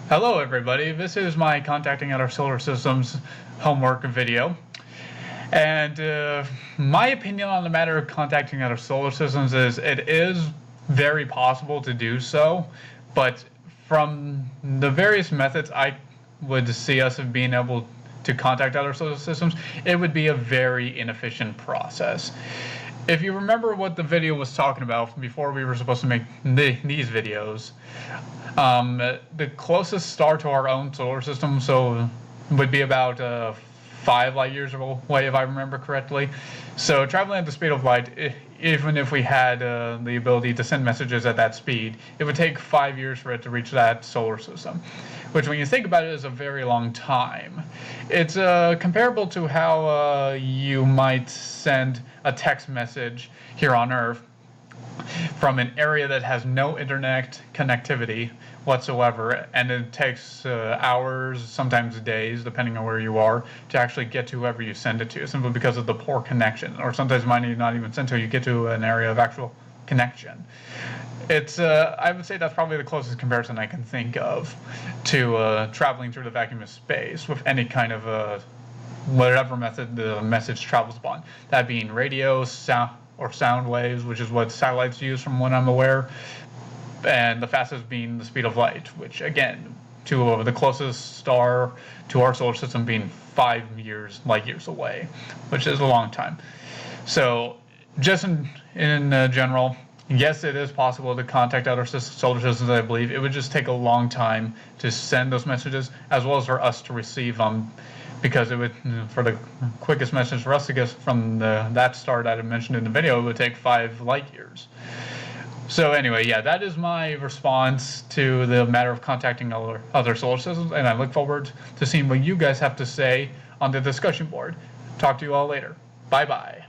Hello everybody, this is my contacting other solar systems homework video. And my opinion on the matter of contacting other solar systems is it is very possible to do so, but from the various methods I would see us being able to contact other solar systems, it would be a very inefficient process. If you remember what the video was talking about before we were supposed to make these videos, the closest star to our own solar system would be about 5 light years away, if I remember correctly. So traveling at the speed of light, even if we had the ability to send messages at that speed, it would take 5 years for it to reach that solar system, which when you think about it is a very long time. It's comparable to how you might send a text message here on Earth from an area that has no internet connectivity whatsoever, and it takes hours, sometimes days, depending on where you are, to actually get to whoever you send it to, simply because of the poor connection, or sometimes it might not even send to you get to an area of actual connection. It's I would say that's probably the closest comparison I can think of to traveling through the vacuum of space with any kind of whatever method the message travels upon, that being radio, sound waves, which is what satellites use from what I'm aware, and the fastest being the speed of light, which again, to the closest star to our solar system being 5 light years away, which is a long time. So just in general, yes, it is possible to contact other solar systems, I believe. It would just take a long time to send those messages, as well as for us to receive them, because it would, for the quickest message for us to get from that star that I mentioned in the video, it would take 5 light years. So anyway, yeah, that is my response to the matter of contacting other solar systems, and I look forward to seeing what you guys have to say on the discussion board. Talk to you all later. Bye-bye.